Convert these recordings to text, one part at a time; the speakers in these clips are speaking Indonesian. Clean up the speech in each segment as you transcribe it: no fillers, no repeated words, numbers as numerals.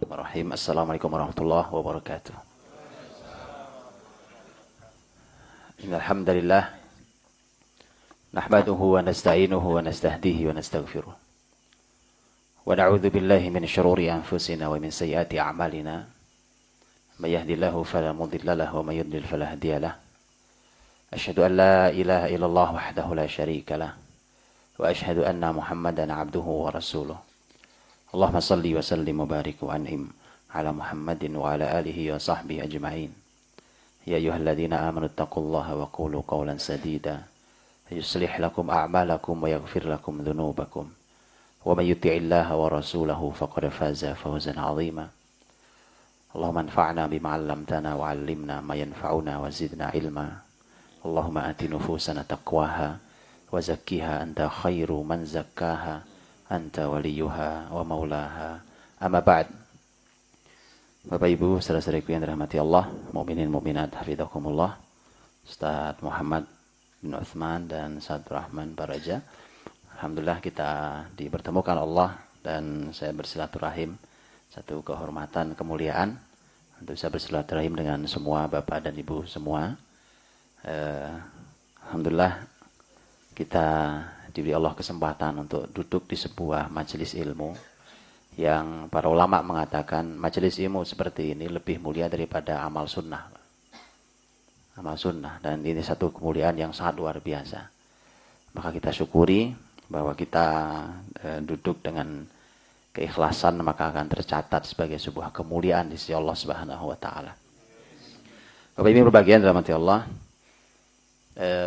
Bismillahirrahmanirrahim. Assalamualaikum warahmatullahi wabarakatuh. Innal hamdalillah nahmaduhu wa nasta'inuhu wa nastahdihi wa nastaghfiruh. Wa na'udzu billahi min syururi anfusina wa min sayyiati a'malina. May yahdihillahu fala mudilla lahu wa may yudlil fala hadiya lahu. Asyhadu an la ilaha illallah wahdahu la syarika lah. Wa asyhadu anna Muhammadan 'abduhu wa rasuluh. Allahumma salli wa sallim wa barik wa an'im ala Muhammadin wa ala alihi wa sahbihi ajma'in. Ya ayyuhalladzina amanu taqullaha wa qulu qawlan sadida yuslih lakum a'malakum wa yaghfir lakum dhunubakum wa may yuti'illaha wa rasulahu faqad faza fawzan 'azima. Allahumma anfa'na bima 'allamtana wa 'allimna ma yanfa'una wa zidna ilma. Allahumma ati nufusana taqwaha wa zakkiha anta khairu man zakkaha anta waliyuha wa maulaha. Amma ba'd. Bapak Ibu, saudara-saudariku yang dirahmati Allah, mukminin mukminat hafizakumullah. Ustaz Muhammad bin Utsman dan Ustaz Rahman Baraja. Alhamdulillah kita dipertemukan Allah dan saya bersilaturahim, satu kehormatan, kemuliaan untuk bisa bersilaturahim dengan semua Bapak dan Ibu semua. Alhamdulillah kita diberi Allah kesempatan untuk duduk di sebuah majelis ilmu yang para ulama mengatakan majelis ilmu seperti ini lebih mulia daripada amal sunnah. Amal sunnah, dan ini satu kemuliaan yang sangat luar biasa. Maka kita syukuri bahwa kita duduk dengan keikhlasan, maka akan tercatat sebagai sebuah kemuliaan di sisi Allah Subhanahu wa taala. Bapak Ibu berbahagia dirahmati Allah.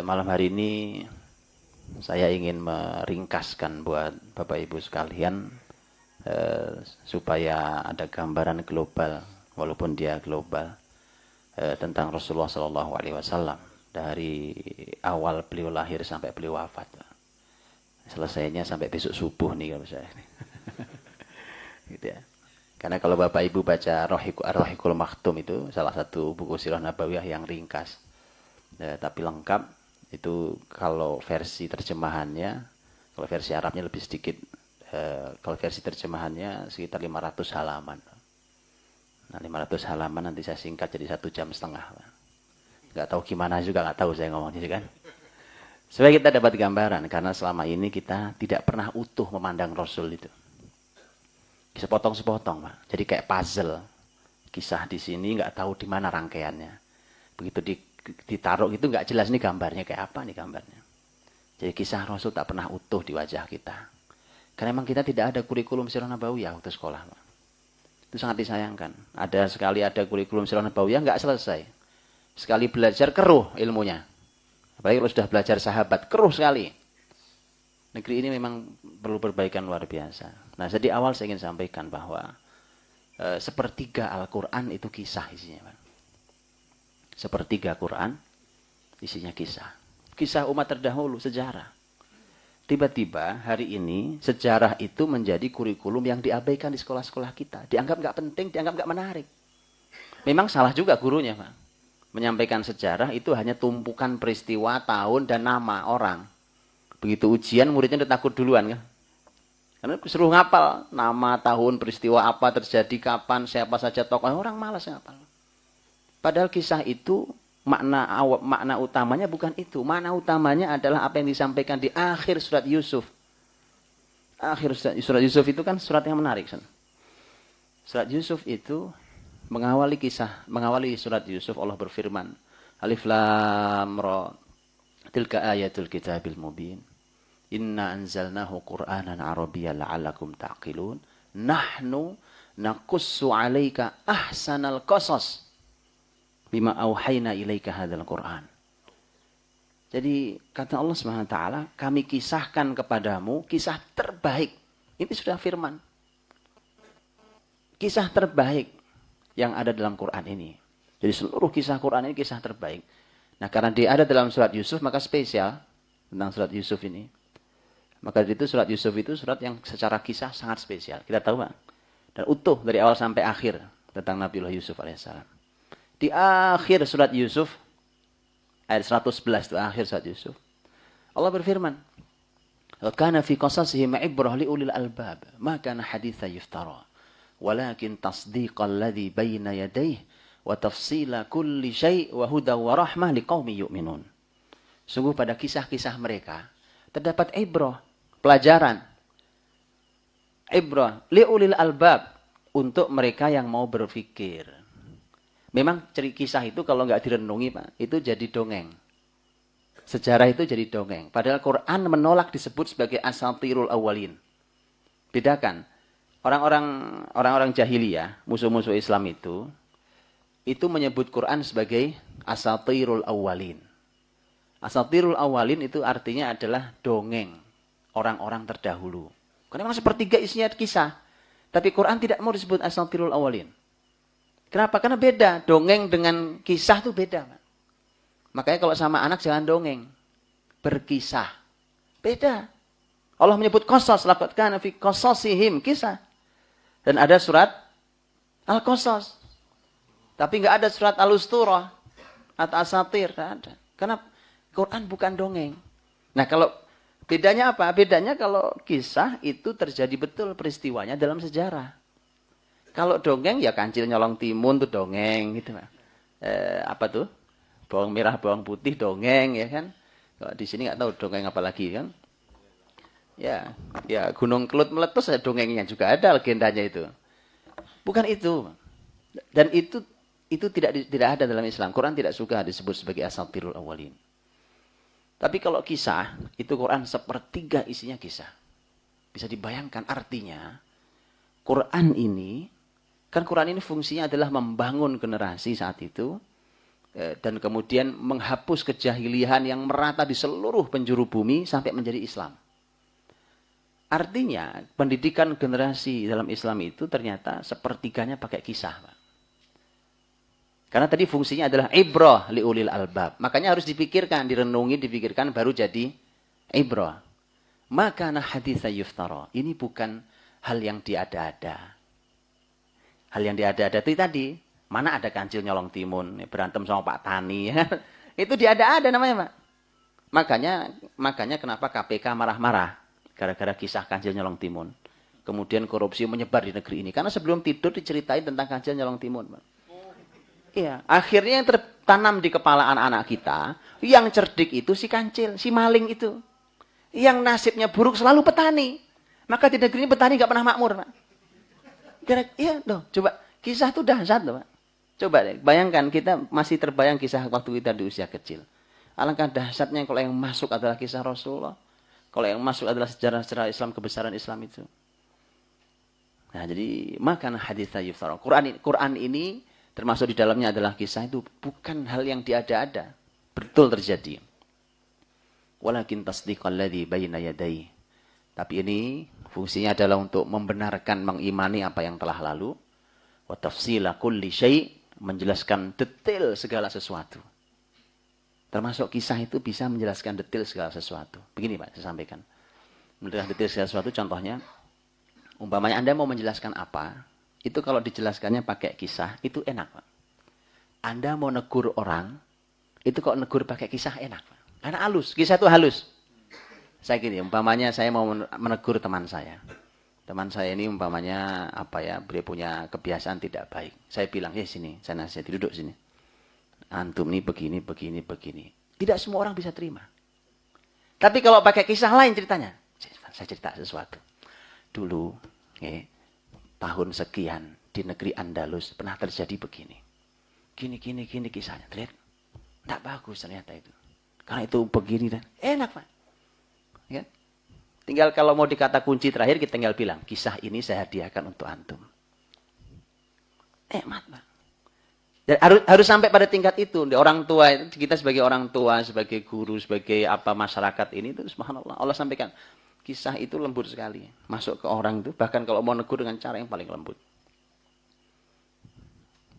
Malam hari ini saya ingin meringkaskan buat Bapak Ibu sekalian supaya ada gambaran global, walaupun dia global, tentang Rasulullah SAW dari awal beliau lahir sampai beliau wafat. Selesainya sampai besok subuh nih kalau saya. Gitu ya. Karena kalau Bapak Ibu baca Ar-Rahiqul Maktum itu salah satu buku sirah nabawiyah yang ringkas, tapi lengkap. Itu kalau versi terjemahannya, kalau versi Arabnya lebih sedikit, kalau versi terjemahannya sekitar 500 halaman. Nah 500 halaman nanti saya singkat jadi 1,5 jam. Nggak tahu gimana juga, nggak tahu saya ngomongnya kan. Supaya kita dapat gambaran, karena selama ini kita tidak pernah utuh memandang Rasul itu. Sepotong-sepotong, Pak. Jadi kayak puzzle. Kisah di sini nggak tahu di mana rangkaiannya. Begitu ditaruh gitu nggak jelas nih gambarnya kayak apa nih gambarnya. Jadi kisah Rasul tak pernah utuh di wajah kita. Karena memang kita tidak ada kurikulum sirah nabawiyah waktu sekolah. Itu sangat disayangkan. Ada kurikulum sirah nabawiyah nggak selesai. Sekali belajar keruh ilmunya. Apalagi kalau sudah belajar sahabat, keruh sekali. Negeri ini memang perlu perbaikan luar biasa. Nah, jadi awal saya ingin sampaikan bahwa sepertiga Al-Quran itu kisah isinya, Pak. Sepertiga Quran isinya kisah. Kisah umat terdahulu, sejarah. Tiba-tiba hari ini sejarah itu menjadi kurikulum yang diabaikan di sekolah-sekolah kita. Dianggap nggak penting, dianggap nggak menarik. Memang salah juga gurunya, Pak. Menyampaikan sejarah itu hanya tumpukan peristiwa, tahun, dan nama orang. Begitu ujian muridnya udah takut duluan kan. Karena suruh ngapal nama, tahun, peristiwa apa terjadi, kapan, siapa saja tokoh. Orang malas ngapal. Padahal kisah itu makna utamanya bukan itu. Makna utamanya adalah apa yang disampaikan di akhir surat Yusuf. Akhir surat Yusuf itu kan surat yang menarik. Surat Yusuf itu mengawali surat Yusuf, Allah berfirman, Alif Lam Ra, tilka ayatul kitabil mubin. Inna anzalnahu Qur'anan Arabiyyan la'allakum ta'qilun. Nahnu naqussu 'alaika ahsanal qasas bima auhayna ilaika hadzal Qur'an. Jadi kata Allah Subhanahu wa taala, kami kisahkan kepadamu kisah terbaik. Ini sudah firman. Kisah terbaik yang ada dalam Quran ini. Jadi seluruh kisah Quran ini kisah terbaik. Nah, karena dia ada dalam surat Yusuf, maka spesial tentang surat Yusuf ini. Maka itu surat Yusuf itu surat yang secara kisah sangat spesial. Kita tahu, Pak. Dan utuh dari awal sampai akhir tentang Nabiullah Yusuf alaihissalam. Di akhir surat Yusuf, ayat 111 itu akhir surat Yusuf, Allah berfirman, "Kana fi qasasihim ibrah li ulil albab, ma kana haditsa yuftara." walakin tasdiqal ladzi baina yadayhi wa tafsila kulli syai' wa huda wa rahmah liqaumi yu'minun. Sungguh pada kisah-kisah mereka terdapat ibrah, pelajaran. Ibrah liulil albab, untuk mereka yang mau berpikir. Memang kisah itu kalau nggak direnungi, Pak, itu jadi dongeng. Sejarah itu jadi dongeng. Padahal Quran menolak disebut sebagai asatirul awwalin. Bedakan. Orang-orang jahiliyah, musuh-musuh Islam itu menyebut Quran sebagai asatirul awwalin. Asatirul awwalin itu artinya adalah dongeng orang-orang terdahulu. Karena memang sepertiga isinya kisah. Tapi Quran tidak mau disebut asatirul awwalin. Kenapa? Karena beda. Dongeng dengan kisah itu beda, Pak. Makanya kalau sama anak jangan dongeng. Berkisah. Beda. Allah menyebut qasas. Laqad kana fi qasasihim. Kisah. Dan ada surat Al-Qasas. Tapi nggak ada surat Al-Usturah. Atau Asatir. Nggak ada. Karena Quran bukan dongeng. Nah kalau bedanya apa? Bedanya kalau kisah itu terjadi betul peristiwanya dalam sejarah. Kalau dongeng ya Kancil Nyolong Timun tuh dongeng gitu, Pak. Apa tuh? Bawang merah, bawang putih, dongeng, ya kan? Kalau di sini nggak tahu dongeng apa lagi, kan? Ya Gunung Kelut meletus, dongengnya juga ada, legendanya itu. Bukan itu. Dan itu tidak ada dalam Islam. Quran tidak suka disebut sebagai asatirul awwalin. Tapi kalau kisah, itu Quran sepertiga isinya kisah. Bisa dibayangkan artinya, Quran ini fungsinya adalah membangun generasi saat itu, dan kemudian menghapus kejahilian yang merata di seluruh penjuru bumi sampai menjadi Islam. Artinya, pendidikan generasi dalam Islam itu ternyata sepertiganya pakai kisah, Pak. Karena tadi fungsinya adalah ibrah liulil albab. Makanya harus dipikirkan, direnungi, dipikirkan, baru jadi ibrah. Maka haditsa yuftara. Ini bukan hal yang diada-ada. Hal yang diada-ada itu tadi. Mana ada Kancil Nyolong Timun, berantem sama Pak Tani. Itu diada-ada namanya, Pak. Makanya kenapa KPK marah-marah. Gara-gara kisah Kancil Nyolong Timun. Kemudian korupsi menyebar di negeri ini. Karena sebelum tidur diceritain tentang Kancil Nyolong Timun, Pak. Iya, akhirnya yang tertanam di kepala anak-anak kita, yang cerdik itu si Kancil, si maling itu. Yang nasibnya buruk selalu petani. Maka di negeri ini petani nggak pernah makmur, Pak. Iya, coba kisah itu dahsyat, loh, Pak. Coba deh, bayangkan kita masih terbayang kisah waktu kita di usia kecil. Alangkah dahsyatnya kalau yang masuk adalah kisah Rasulullah. Kalau yang masuk adalah sejarah-sejarah Islam, kebesaran Islam itu. Nah, jadi makan haditsa yuftara. Quran ini termasuk di dalamnya adalah kisah, itu bukan hal yang diada-ada. Betul terjadi. Walakin tasdiqal ladzi baina yadayhi. Tapi ini fungsinya adalah untuk membenarkan, mengimani apa yang telah lalu. Wa tafsila kulli syai', menjelaskan detail segala sesuatu. Termasuk kisah itu bisa menjelaskan detail segala sesuatu. Begini, Pak, saya sampaikan. Menjelaskan detail segala sesuatu, contohnya, umpamanya Anda mau menjelaskan apa, itu kalau dijelaskannya pakai kisah, itu enak, Pak. Anda mau negur orang, itu kalau negur pakai kisah enak, Pak. Karena halus, kisah itu halus. Saya gini, umpamanya saya mau menegur teman saya. Teman saya ini umpamanya beliau punya kebiasaan tidak baik. Saya bilang, sini, saya nasihati, duduk sini. Antum ini begini. Tidak semua orang bisa terima. Tapi kalau pakai kisah lain ceritanya, saya cerita sesuatu. Dulu, tahun sekian di negeri Andalus pernah terjadi begini. Gini kisahnya. Lihat, tidak bagus ternyata itu. Karena itu begini dan enak, Pak. Ya. Tinggal kalau mau dikata kunci terakhir, kita tinggal bilang, kisah ini saya hadiahkan untuk antum. Nikmat, Pak. Dan harus sampai pada tingkat itu. Orang tua, kita sebagai orang tua, sebagai guru, sebagai masyarakat ini, itu subhanallah. Allah sampaikan, kisah itu lembut sekali. Masuk ke orang itu, bahkan kalau mau negur dengan cara yang paling lembut.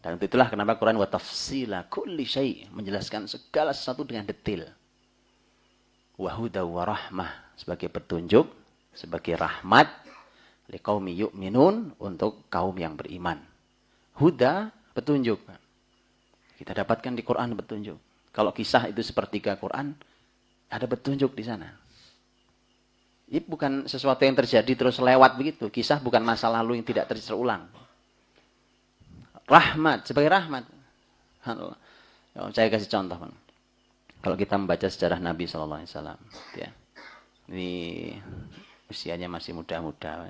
Dan itulah kenapa Quran wa tafsila kulli syai', menjelaskan segala sesuatu dengan detail. Wa huda wa rahmah, sebagai petunjuk, sebagai rahmat liqaumi yu'minun, untuk kaum yang beriman. Huda, petunjuk. Kita dapatkan di Quran petunjuk. Kalau kisah itu sepertiga Quran, ada petunjuk di sana. Ini bukan sesuatu yang terjadi terus lewat begitu. Kisah bukan masa lalu yang tidak terulang. Rahmat, sebagai rahmat. Subhanallah. Saya kasih contoh, Bang. Kalau kita membaca sejarah Nabi SAW, ya, ini usianya masih muda-muda,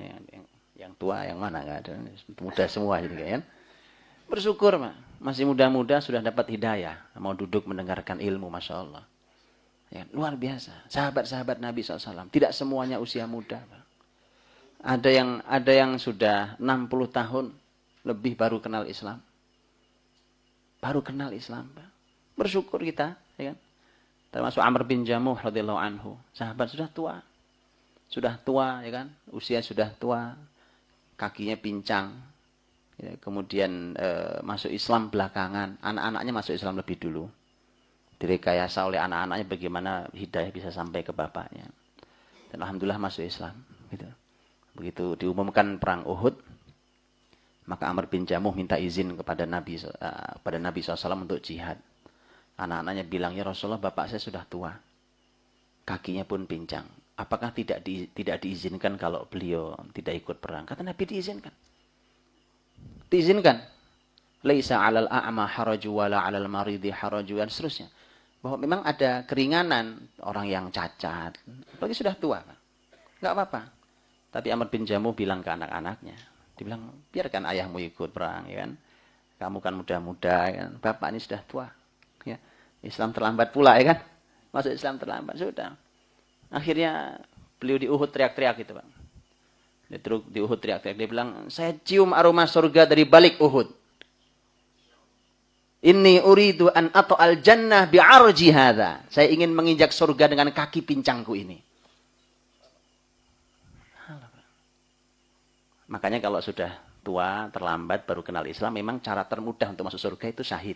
yang tua, yang mana nggak ada, muda semua jadi kan. Bersyukur, Pak. Masih muda-muda sudah dapat hidayah, mau duduk mendengarkan ilmu, masya Allah. Ya, luar biasa. Sahabat-sahabat Nabi SAW, tidak semuanya usia muda, Pak. Ada yang sudah 60 tahun lebih baru kenal Islam. Baru kenal Islam, Pak. Bersyukur kita, ya kan? Termasuk Amr bin Jamuh radhiyallahu anhu. Sahabat sudah tua. Sudah tua, ya kan? Usia sudah tua. Kakinya pincang. Ya, kemudian masuk Islam belakangan. Anak-anaknya masuk Islam lebih dulu. Direkayasa oleh anak-anaknya bagaimana hidayah bisa sampai ke bapaknya. Dan alhamdulillah masuk Islam, gitu. Begitu diumumkan perang Uhud, maka Amr bin Jamuh minta izin kepada Nabi SAW untuk jihad. Anak-anaknya bilang, ya Rasulullah, bapak saya sudah tua. Kakinya pun pincang. Apakah tidak diizinkan kalau beliau tidak ikut perang? Kata Nabi, diizinkan. Diizinkan. Laisa 'alal a'ma haraju wala 'alal maridi haraju, dan seterusnya. Bahwa memang ada keringanan orang yang cacat. Apalagi sudah tua. Enggak apa-apa. Tapi Amr bin Jamuh bilang ke anak-anaknya. Dibilang, biarkan ayahmu ikut perang, ya kan? Kamu kan muda-muda, ya kan? Bapak ini sudah tua. Ya. Islam terlambat pula, ya kan? Masuk Islam terlambat, sudah. Akhirnya beliau di Uhud teriak-teriak gitu, Bang. Di Uhud teriak-teriak. Dia bilang, saya cium aroma surga dari balik Uhud. Inni uridu an ata'al jannah bi'arji hadha. Saya ingin menginjak surga dengan kaki pincangku ini. Makanya kalau sudah tua, terlambat, baru kenal Islam, memang cara termudah untuk masuk surga itu syahid.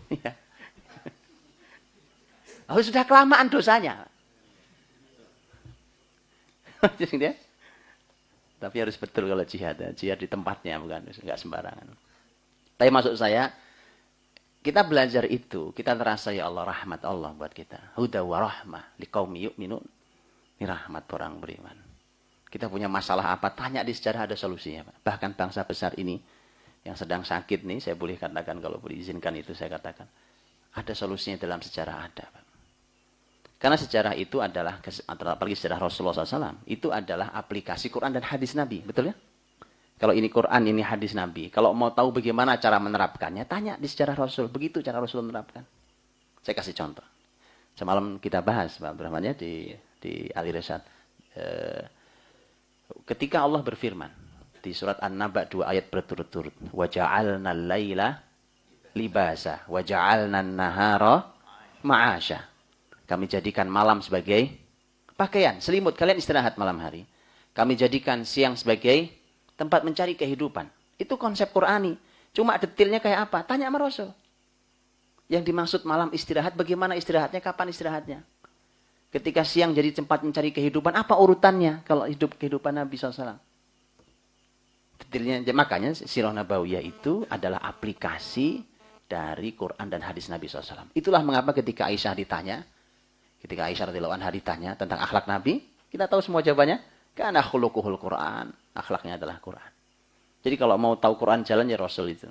Ya. Oh, sudah kelamaan dosanya. Jadi, tapi harus betul kalau jihad. Jihad di tempatnya, bukan enggak sembarangan. Tapi maksud saya, kita belajar itu, kita terasa ya Allah, rahmat Allah buat kita. Huda wa rahmah liqaumi yu'minun. Ini rahmat orang beriman. Kita punya masalah apa, tanya di sejarah, ada solusinya, Pak. Bahkan bangsa besar ini yang sedang sakit nih, saya boleh katakan, kalau diizinkan itu saya katakan, ada solusinya dalam sejarah, ada, Pak. Karena sejarah itu adalah, apalagi sejarah Rasulullah SAW, itu adalah aplikasi Quran dan hadis Nabi, betul ya? Kalau ini Quran, ini hadis Nabi. Kalau mau tahu bagaimana cara menerapkannya, tanya di sejarah Rasul. Begitu cara Rasul menerapkan. Saya kasih contoh. Semalam kita bahas, Pak Abdurrahman, ya, di Al-Irsyad. Ketika Allah berfirman di surat An-Naba 2 ayat berturut-turut, wa ja'alna al-laila libasa wa ja'alna an-nahara ma'asha. Kami jadikan malam sebagai pakaian, selimut, kalian istirahat malam hari. Kami jadikan siang sebagai tempat mencari kehidupan. Itu konsep Qur'ani. Cuma detailnya kayak apa? Tanya sama Rasul. Yang dimaksud malam istirahat, bagaimana istirahatnya, kapan istirahatnya? Ketika siang jadi tempat mencari kehidupan, apa urutannya kalau hidup kehidupan Nabi SAW? Detailnya, makanya Sirah Nabawiyah itu adalah aplikasi dari Quran dan hadis Nabi SAW. Itulah mengapa ketika Aisyah radhiyallahu anha ditanya tentang akhlak Nabi, kita tahu semua jawabannya. Karena khuluquhul Quran, akhlaknya adalah Quran. Jadi kalau mau tahu Quran jalannya Rasul itu.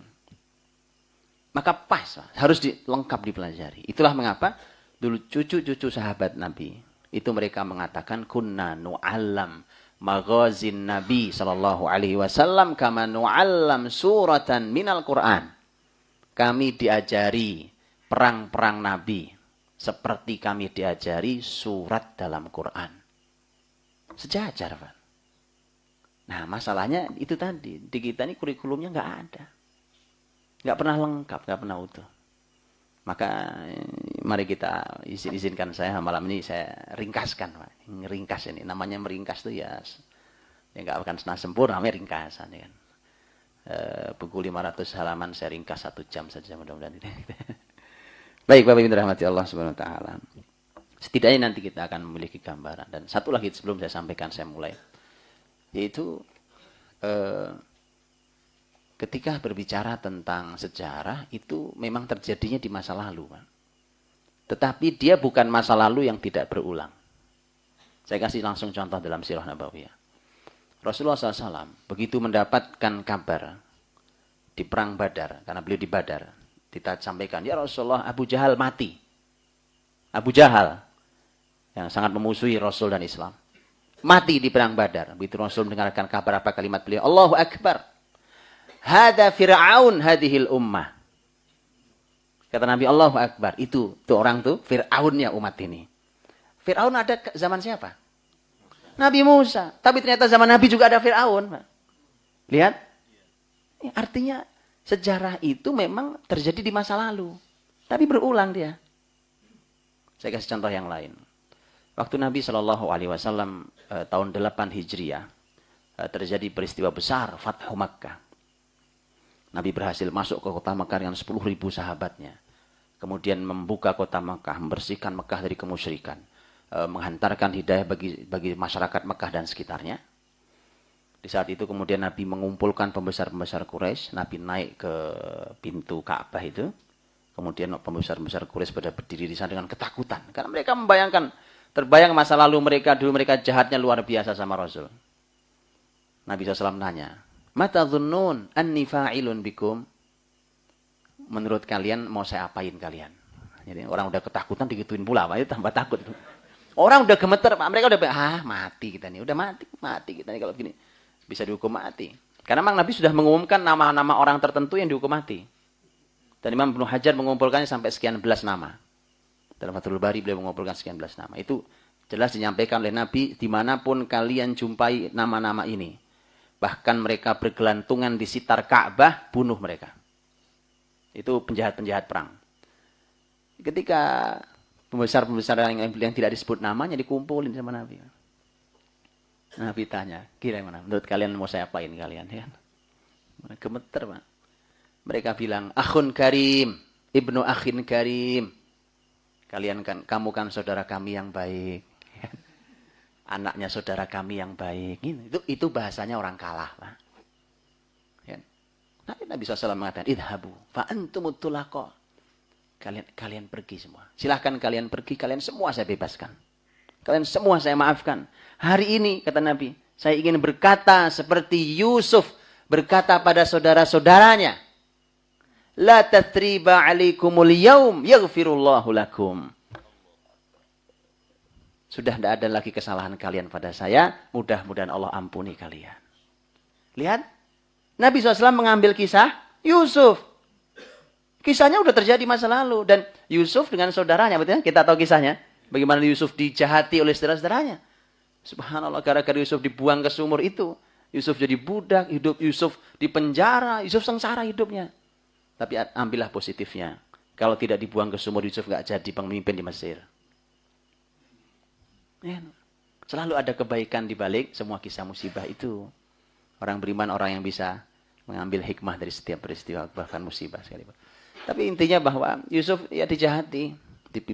Maka pas, harus lengkap dipelajari. Itulah mengapa dulu cucu-cucu sahabat Nabi itu mereka mengatakan kunna nu'allam maghazin Nabi sallallahu alaihi wasallam kama nu'allam suratan minal Quran. Kami diajari perang-perang Nabi seperti kami diajari surat dalam Quran. Sejajar, Pak. Nah, masalahnya itu tadi, di kita ini kurikulumnya nggak ada. Nggak pernah lengkap, nggak pernah utuh. Maka mari kita izinkan saya malam ini saya ringkaskan, Pak. Ringkas ini, namanya meringkas itu ya nggak akan sempurna, namanya ringkasan, ya kan. Buku 500 halaman saya ringkas 1 jam saja mudah-mudahan. Baik, Bapak Ibu rahmati Allah Subhanahu wa taala. Setidaknya nanti kita akan memiliki gambaran. Dan satu lagi sebelum saya sampaikan, saya mulai, yaitu ketika berbicara tentang sejarah, itu memang terjadinya di masa lalu, Pak. Tetapi dia bukan masa lalu yang tidak berulang. Saya kasih langsung contoh dalam Sirah Nabawiyah. Rasulullah SAW begitu mendapatkan kabar di perang Badar, karena beliau di Badar. Kita sampaikan, ya Rasulullah, Abu Jahal mati. Abu Jahal yang sangat memusuhi Rasul dan Islam. Mati di perang Badar. Begitu Rasul mendengarkan kabar apa kalimat beliau, Allahu Akbar. Hada Fir'aun hadhil ummah. Kata Nabi, Allahu Akbar. Itu orang tuh Fir'aunnya umat ini. Fir'aun ada zaman siapa? Nabi Musa. Tapi ternyata zaman Nabi juga ada Fir'aun. Lihat. Artinya sejarah itu memang terjadi di masa lalu. Tapi berulang dia. Saya kasih contoh yang lain. Waktu Nabi SAW tahun 8 Hijriah terjadi peristiwa besar Fathu Makkah. Nabi berhasil masuk ke kota Makkah dengan 10.000 sahabatnya. Kemudian membuka kota Makkah, membersihkan Makkah dari kemusyrikan. Menghantarkan hidayah bagi masyarakat Makkah dan sekitarnya. Di saat itu kemudian Nabi mengumpulkan pembesar-pembesar Quraisy. Nabi naik ke pintu Ka'bah itu. Kemudian pembesar-pembesar Quraisy pada berdiri di sana dengan ketakutan. Karena mereka terbayang masa lalu mereka, dulu mereka jahatnya luar biasa sama Rasul. Nabi SAW nanya, Mata dhunnun anni fa'ilun bikum? Menurut kalian mau saya apain kalian? Jadi orang udah ketakutan digituin pula, Pak. Itu tambah takut. Orang udah gemeter, Pak. Mereka udah mati kita nih. Udah mati kita nih kalau begini. Bisa dihukum mati. Karena memang Nabi sudah mengumumkan nama-nama orang tertentu yang dihukum mati. Dan Imam Ibnu Hajar mengumpulkannya sampai sekian belas nama. Dalam Fathul Bari beliau mengumpulkan sekian belas nama. Itu jelas dinyampaikan oleh Nabi, dimanapun kalian jumpai nama-nama ini. Bahkan mereka bergelantungan di sekitar Ka'bah, bunuh mereka. Itu penjahat-penjahat perang. Ketika pembesar-pembesar yang tidak disebut namanya dikumpulin sama Nabi. Nabi tanya, kira mana? Menurut kalian mau saya apain kalian? Ya? Gemeter, Pak. Mereka bilang, Akhun Karim, Ibnu Akhin Karim. Kamu kan saudara kami yang baik. Anaknya saudara kami yang baik. Itu bahasanya orang kalah, Pak. Ya. Nabi SAW mengatakan, idhabu, fa'antumut tulaqa. Kalian pergi semua. Silahkan kalian pergi, kalian semua saya bebaskan. Kalian semua saya maafkan. Hari ini, kata Nabi, saya ingin berkata seperti Yusuf berkata pada saudara-saudaranya. La tathriba alaikumul yaum yaghfirullahu lakum. Sudah tidak ada lagi kesalahan kalian pada saya. Mudah-mudahan Allah ampuni kalian. Lihat. Nabi SAW mengambil kisah Yusuf. Kisahnya sudah terjadi masa lalu. Dan Yusuf dengan saudaranya. Betul? Kita tahu kisahnya. Bagaimana Yusuf dijahati oleh saudara-saudaranya. Subhanallah. Gara-gara Yusuf dibuang ke sumur itu. Yusuf jadi budak. Yusuf di penjara. Yusuf sengsara hidupnya. Tapi ambillah positifnya. Kalau tidak dibuang ke sumur, Yusuf nggak jadi pemimpin di Mesir. Ya. Selalu ada kebaikan di balik semua kisah musibah itu. Orang beriman, orang yang bisa mengambil hikmah dari setiap peristiwa, bahkan musibah sekalipun. Tapi intinya bahwa Yusuf ya dijahati,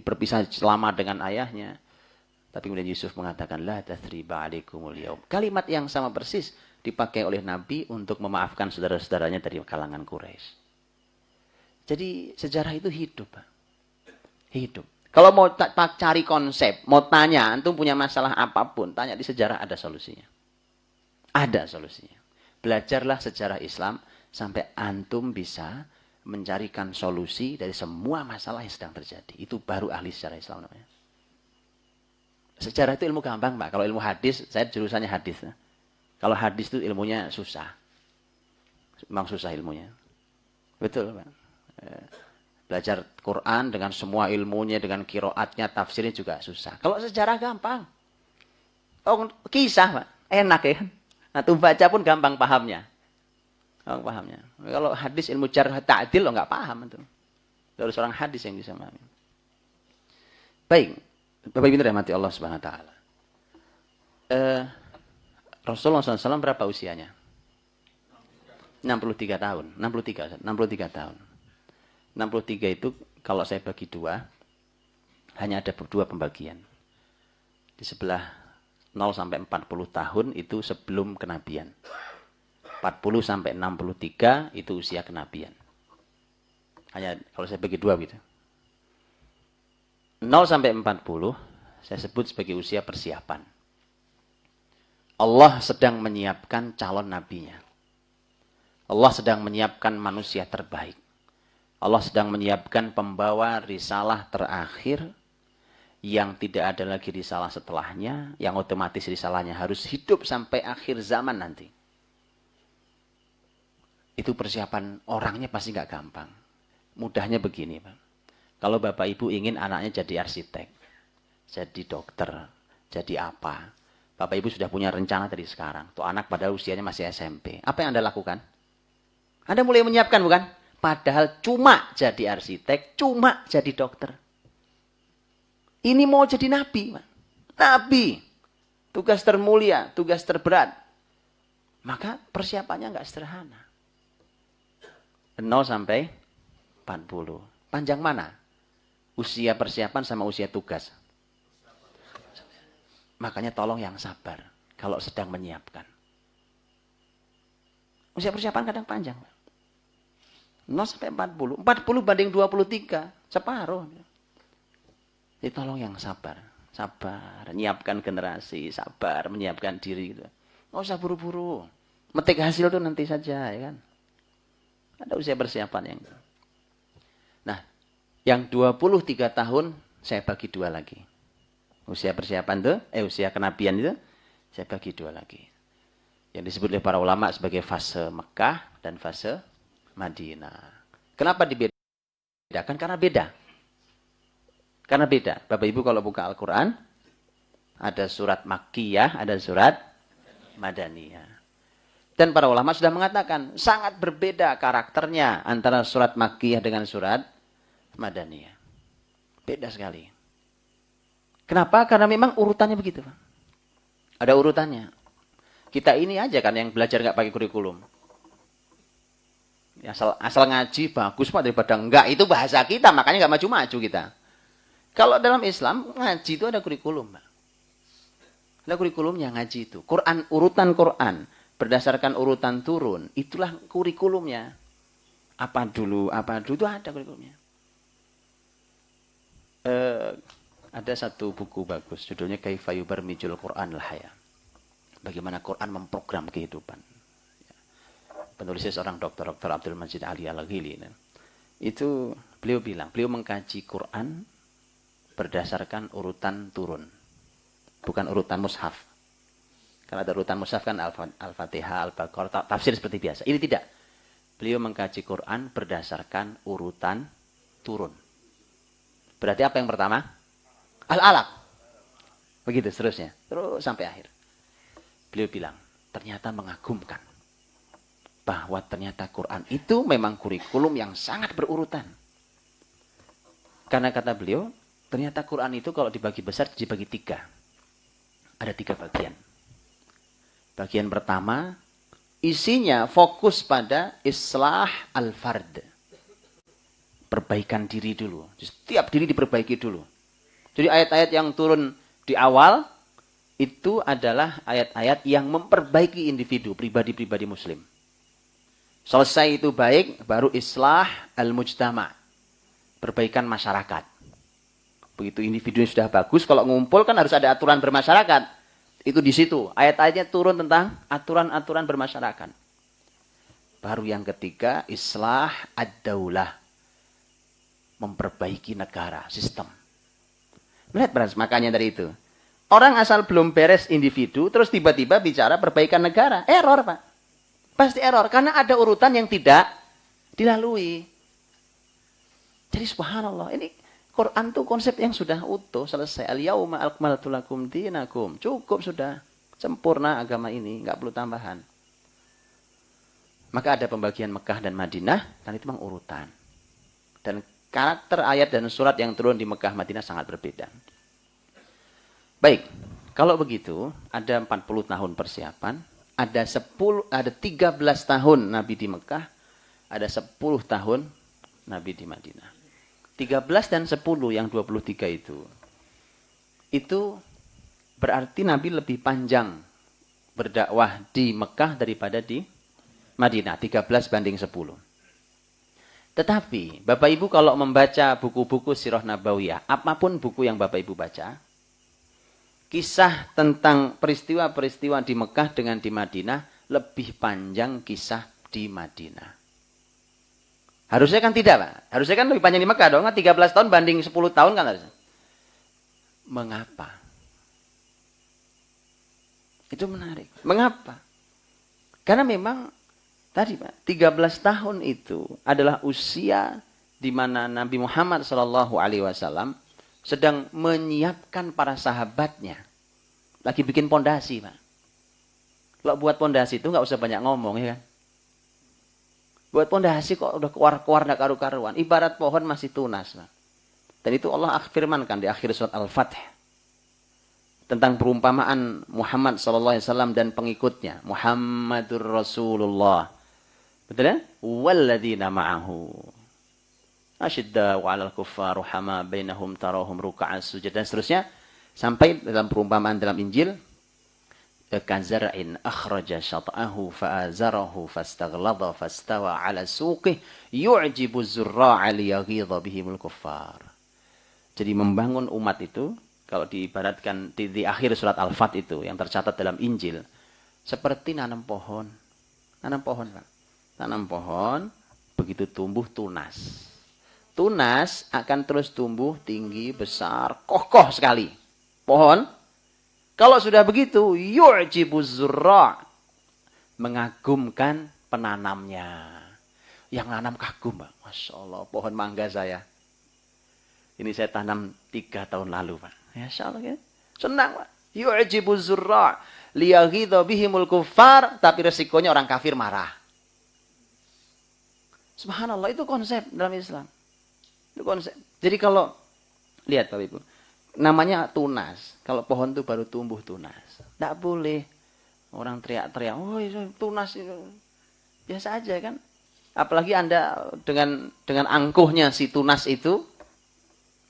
berpisah selama dengan ayahnya. Tapi kemudian Yusuf mengatakan, La tathriba alaikumul yaum. Kalimat yang sama persis dipakai oleh Nabi untuk memaafkan saudara-saudaranya dari kalangan Quraisy. Jadi sejarah itu hidup. Hidup. Kalau mau cari konsep, mau tanya, antum punya masalah apapun, tanya di sejarah ada solusinya. Ada solusinya. Belajarlah sejarah Islam sampai antum bisa mencarikan solusi dari semua masalah yang sedang terjadi. Itu baru ahli sejarah Islam namanya. Sejarah itu ilmu gampang, Pak. Kalau ilmu hadis, saya jurusannya hadis. Kalau hadis itu ilmunya susah. Memang susah ilmunya. Betul, Pak. Belajar Quran dengan semua ilmunya, dengan kiroatnya, tafsirnya juga susah. Kalau sejarah gampang. Oh, kisah, Pak. Enak ya. Nah, tuh baca pun gampang pahamnya. Pahamnya. Kalau hadis ilmu jarh ta'dil, nggak paham itu. Harus orang hadis yang bisa memahami. Baik. Bapak Ibu dirahmati Allah Subhanahu wa taala. Rasulullah SAW berapa usianya? 63 tahun. 63 tahun. 63 itu kalau saya bagi dua, hanya ada dua pembagian. Di sebelah 0 sampai 40 tahun itu sebelum kenabian. 40 sampai 63 itu usia kenabian. Hanya kalau saya bagi dua gitu. 0 sampai 40 saya sebut sebagai usia persiapan. Allah sedang menyiapkan calon nabinya. Allah sedang menyiapkan manusia terbaik. Allah sedang menyiapkan pembawa risalah terakhir yang tidak ada lagi risalah setelahnya, yang otomatis risalahnya harus hidup sampai akhir zaman nanti. Itu persiapan orangnya pasti nggak gampang. Mudahnya begini, Pak. Kalau Bapak Ibu ingin anaknya jadi arsitek, jadi dokter, jadi apa? Bapak Ibu sudah punya rencana dari sekarang. Tuh anak padahal usianya masih SMP. Apa yang Anda lakukan? Anda mulai menyiapkan, bukan? Padahal cuma jadi arsitek, cuma jadi dokter. Ini mau jadi nabi, Pak. Nabi. Tugas termulia, tugas terberat. Maka persiapannya nggak sederhana. 0 sampai 40. Panjang mana? Usia persiapan sama usia tugas. Makanya tolong yang sabar kalau sedang menyiapkan. Usia persiapan kadang panjang. 0 sampai 40. 40 banding 23. Separuh. Jadi tolong yang sabar. Sabar. Menyiapkan generasi. Sabar. Menyiapkan diri. Gitu. Nggak usah buru-buru. Metik hasil itu nanti saja. Ya kan? Ada usia persiapan yang. Nah. Yang 23 tahun. Saya bagi 2 lagi. Usia persiapan itu. Usia kenabian itu. Saya bagi 2 lagi. Yang disebut oleh para ulama sebagai fase Mekah. Dan fase Madinah. Kenapa dibedakan? Karena beda. Karena beda. Bapak Ibu kalau buka Al-Quran. Ada surat Makkiyah. Ada surat Madaniyah. Dan para ulama sudah mengatakan sangat berbeda karakternya antara surat Makkiyah dengan surat Madaniyah. Beda sekali. Kenapa? Karena memang urutannya begitu. Ada urutannya. Kita ini aja kan yang belajar nggak pakai kurikulum. Asal ngaji bagus Pak daripada enggak. Itu bahasa kita, makanya nggak maju-maju kita. Kalau dalam Islam, ngaji itu ada kurikulum. Pak. Ada kurikulumnya ngaji itu. Quran, urutan Quran. Berdasarkan urutan turun, itulah kurikulumnya. Apa dulu, itu ada kurikulumnya. Ada satu buku bagus, judulnya Kaifa Yubarmijul Quran Al-Haya. Bagaimana Quran memprogram kehidupan. Penulisnya seorang Dr. Abdul Majid Ali Al-Ghili. Itu beliau bilang, beliau mengkaji Quran berdasarkan urutan turun. Bukan urutan mushaf. Karena ada urutan mushaf kan Al-Fatihah, Al-Baqarah, tafsir seperti biasa. Ini tidak. Beliau mengkaji Quran berdasarkan urutan turun. Berarti apa yang pertama? Al-Alaq. Begitu seterusnya. Terus sampai akhir. Beliau bilang, ternyata mengagumkan. Bahwa ternyata Quran itu memang kurikulum yang sangat berurutan. Karena kata beliau, ternyata Quran itu kalau dibagi besar dibagi 3. Ada 3 bagian. Bagian pertama, isinya fokus pada islah al-fard. Perbaikan diri dulu. Setiap diri diperbaiki dulu. Jadi ayat-ayat yang turun di awal, itu adalah ayat-ayat yang memperbaiki individu, pribadi-pribadi muslim. Selesai itu baik, baru islah al-mujtama. Perbaikan masyarakat. Begitu individunya sudah bagus, kalau ngumpul kan harus ada aturan bermasyarakat. Itu di situ. Ayat-ayatnya turun tentang aturan-aturan bermasyarakat. Baru yang ketiga, islah ad-daulah. Memperbaiki negara, sistem. Melihat makanya dari itu. Orang asal belum beres individu, terus tiba-tiba bicara perbaikan negara. Error, Pak. Pasti error. Karena ada urutan yang tidak dilalui. Jadi subhanallah. Ini Quran itu konsep yang sudah utuh, selesai. Al-yawma akmaltu lakum dinakum. Cukup sudah. Sempurna agama ini. Nggak perlu tambahan. Maka ada pembagian Mekah dan Madinah. Dan itu memang urutan. Dan karakter ayat dan surat yang turun di Mekah Madinah sangat berbeda. Baik. Kalau begitu, ada 40 tahun persiapan. Ada 13 tahun Nabi di Mekah. Ada 10 tahun Nabi di Madinah. 13 dan 10 yang 23 itu. Itu berarti Nabi lebih panjang berdakwah di Mekah daripada di Madinah. 13 banding 10. Tetapi Bapak Ibu kalau membaca buku-buku Sirah Nabawiyah, apapun buku yang Bapak Ibu baca, kisah tentang peristiwa-peristiwa di Mekah dengan di Madinah lebih panjang kisah di Madinah. Harusnya kan tidak, Pak. Harusnya kan lebih panjang di Mekah dong. 13 tahun banding 10 tahun kan harusnya. Mengapa? Itu menarik. Mengapa? Karena memang tadi Pak, 13 tahun itu adalah usia di mana Nabi Muhammad SAW sedang menyiapkan para sahabatnya. Lagi bikin pondasi, Pak. Kalau buat pondasi itu nggak usah banyak ngomong, ya kan? Buat pondasi kok udah keluar-keluar nggak karu-karuan. Ibarat pohon masih tunas, Pak. Dan itu Allah firmankan di akhir surat Al-Fatih tentang perumpamaan Muhammad SAW dan pengikutnya. Muhammadur Rasulullah. Betul ya? Walladzina ma'ahu. Asyidda wa'alal kuffar ruhama bainahum tarahum ruka'an sujud. Dan seterusnya. Sampai dalam perumpamaan dalam Injil. Kazar'in akhraja syat'ahu fa'azarahu fastaghlada fastawa ala suqih yu'jibu zurra'a liyaghidha bihimul kuffar. Jadi membangun umat itu, kalau diibaratkan di akhir surat Al-Fat itu, yang tercatat dalam Injil, seperti nanam pohon. Nanam pohon, Pak. Tanam pohon, begitu tumbuh tunas. Tunas akan terus tumbuh tinggi, besar, kokoh sekali. Pohon, kalau sudah begitu, yu'jibuz zurra', mengagumkan penanamnya. Yang nanam kagum, Pak. Masya Allah, pohon mangga saya. Ini saya tanam 3 tahun lalu, Pak. Masya Allah, ya. Senang, Pak. Yu'jibuz zurra' liyaghidha bihimul kuffar, tapi resikonya orang kafir marah. Subhanallah, itu konsep dalam Islam. Itu konsep. Jadi kalau, lihat Bapak Ibu, namanya tunas. Kalau pohon itu baru tumbuh tunas. Tidak boleh orang teriak-teriak, oh tunas itu. Biasa aja kan. Apalagi Anda dengan angkuhnya si tunas itu,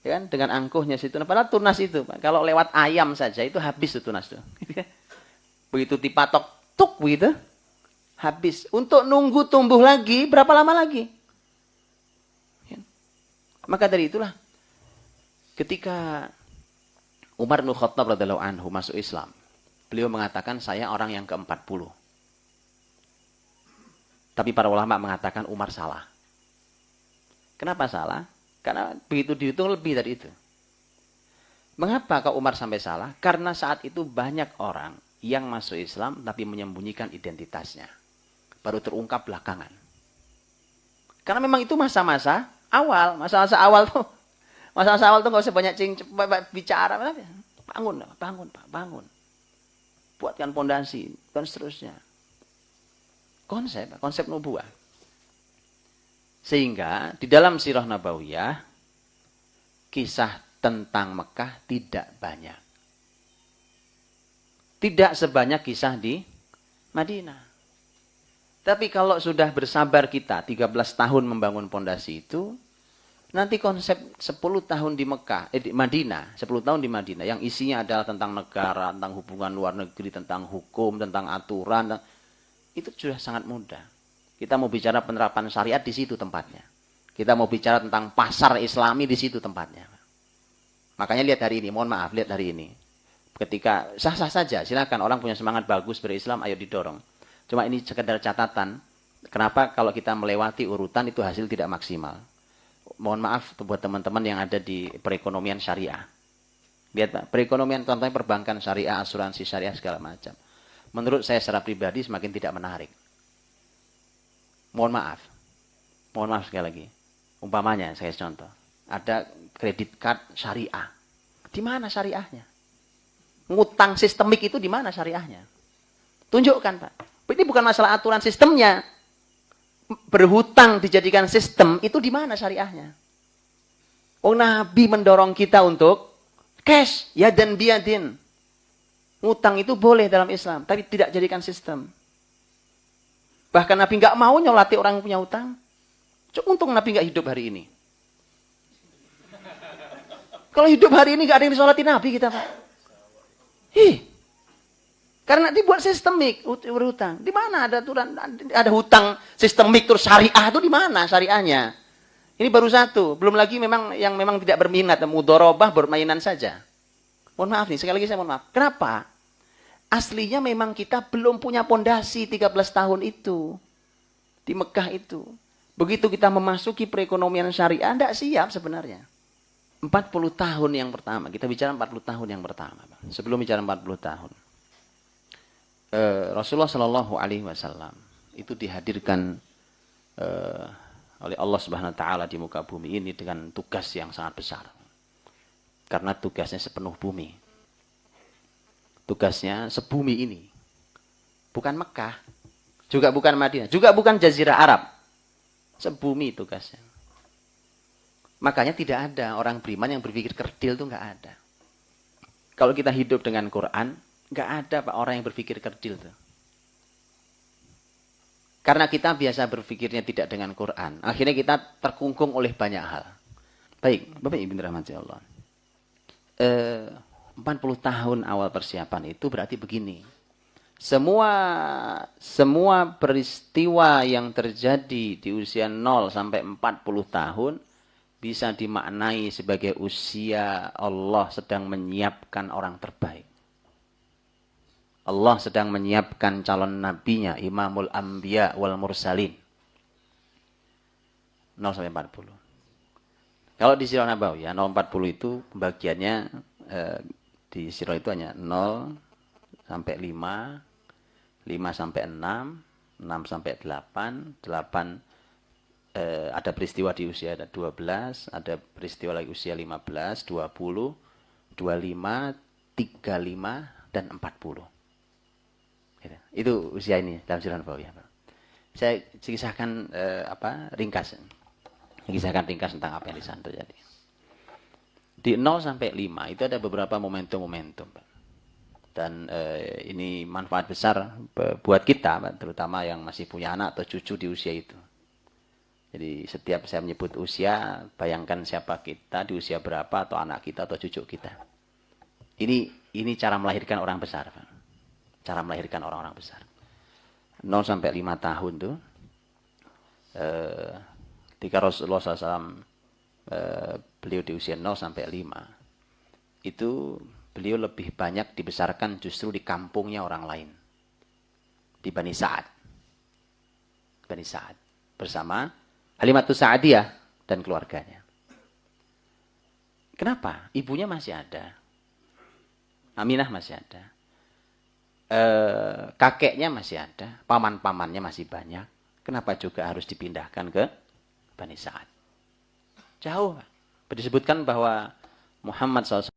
ya kan? Dengan angkuhnya si tunas. Padahal tunas itu, Pak, kalau lewat ayam saja itu habis itu tunas itu. Begitu dipatok, tuk begitu, habis. Untuk nunggu tumbuh lagi, berapa lama lagi? Ya. Maka dari itulah, ketika Umar bin Khattab radhiyallahu anhu masuk Islam, beliau mengatakan saya orang yang ke-40. Tapi para ulama mengatakan Umar salah. Kenapa salah? Karena begitu dihitung lebih dari itu. Mengapa kau Umar sampai salah? Karena saat itu banyak orang yang masuk Islam tapi menyembunyikan identitasnya. Baru terungkap belakangan. Karena memang itu masa-masa awal. Masa-masa awal tuh. Masa-masa awal tuh nggak usah banyak bicara. Bangun, Pak, bangun. Buatkan pondasi, dan seterusnya. Konsep nubuah. Sehingga di dalam sirah nabawiyah, kisah tentang Mekah tidak banyak. Tidak sebanyak kisah di Madinah. Tapi kalau sudah bersabar kita 13 tahun membangun pondasi itu, nanti konsep 10 tahun di Mekah, di Madinah, 10 tahun di Madinah, yang isinya adalah tentang negara, tentang hubungan luar negeri, tentang hukum, tentang aturan, itu sudah sangat mudah. Kita mau bicara penerapan syariat di situ tempatnya. Kita mau bicara tentang pasar Islami di situ tempatnya. Makanya lihat hari ini, mohon maaf, lihat hari ini. Ketika sah-sah saja, silakan orang punya semangat bagus berislam, ayo didorong. Cuma ini sekedar catatan, kenapa kalau kita melewati urutan itu hasil tidak maksimal. Mohon maaf buat teman-teman yang ada di perekonomian syariah. Lihat Pak, perekonomian contohnya perbankan syariah, asuransi syariah, segala macam. Menurut saya secara pribadi semakin tidak menarik. Mohon maaf sekali lagi. Umpamanya saya contoh, ada kredit card syariah. Di mana syariahnya? Ngutang sistemik itu di mana syariahnya? Tunjukkan Pak. Ini bukan masalah aturan sistemnya. Berhutang dijadikan sistem, itu di mana syariahnya? Oh, Nabi mendorong kita untuk cash, ya dan biadin. Ngutang itu boleh dalam Islam, tapi tidak jadikan sistem. Bahkan Nabi nggak mau nyolati orang yang punya utang. Untung Nabi nggak hidup hari ini. Kalau hidup hari ini nggak ada yang disolati Nabi kita, Pak. Karena dibuat sistemik berhutang. Di mana ada aturan, ada hutang sistemik terus syariah itu di mana syariahnya? Ini baru satu. Belum lagi memang yang memang tidak berminat, mudharabah bermainan saja. Mohon maaf nih, sekali lagi saya mohon maaf. Kenapa? Aslinya memang kita belum punya pondasi 13 tahun itu. Di Mekah itu. Begitu kita memasuki perekonomian syariah, tidak siap sebenarnya. 40 tahun yang pertama, kita bicara 40 tahun yang pertama. Sebelum bicara 40 tahun. Rasulullah Shallallahu Alaihi Wasallam itu dihadirkan oleh Allah Subhanahu Wa Taala di muka bumi ini dengan tugas yang sangat besar. Karena tugasnya sepenuh bumi. Tugasnya sebumi ini. Bukan Mekah. Juga bukan Madinah. Juga bukan Jazirah Arab. Sebumi tugasnya. Makanya tidak ada orang beriman yang berpikir kerdil itu nggak ada. Kalau kita hidup dengan Quran, nggak ada Pak orang yang berpikir kerdil tuh. Karena kita biasa berpikirnya tidak dengan Quran. Akhirnya kita terkungkung oleh banyak hal. Baik, Bapak Ibu rahmati Allah. 40 tahun awal persiapan itu berarti begini. Semua peristiwa yang terjadi di usia 0 sampai 40 tahun bisa dimaknai sebagai usia Allah sedang menyiapkan orang terbaik. Allah sedang menyiapkan calon nabinya, Imamul Anbiya wal Mursalin. 0 sampai 40. Kalau di Sirah Nabawiyah 040 itu pembagiannya di Sirah itu hanya 0 sampai 5, 5 sampai 6, 6 sampai 8, 8 ada peristiwa di usia 12, ada peristiwa lagi usia 15, 20, 25, 35 dan 40. Itu usia ini dalam Sirah Nabawiyah. Saya kisahkan ringkas. Kisahkan ringkas tentang apa yang di sana terjadi. Di 0 sampai 5 itu ada beberapa momentum-momentum. Dan ini manfaat besar buat kita, terutama yang masih punya anak atau cucu di usia itu. Jadi setiap saya menyebut usia, bayangkan siapa kita di usia berapa atau anak kita atau cucu kita. Ini cara melahirkan orang besar. Cara melahirkan orang-orang besar. 0 sampai 5 tahun tuh. Ketika Rasulullah SAW beliau di usia 0 sampai 5. Itu beliau lebih banyak dibesarkan justru di kampungnya orang lain. Di Bani Sa'ad. Bani Sa'ad. Bersama Halimatus Sa'adiyah dan keluarganya. Kenapa? Ibunya masih ada. Aminah masih ada. Kakeknya masih ada. Paman-pamannya masih banyak. Kenapa juga harus dipindahkan ke Bani Sa'ad? Jauh. Disebutkan bahwa Muhammad SAW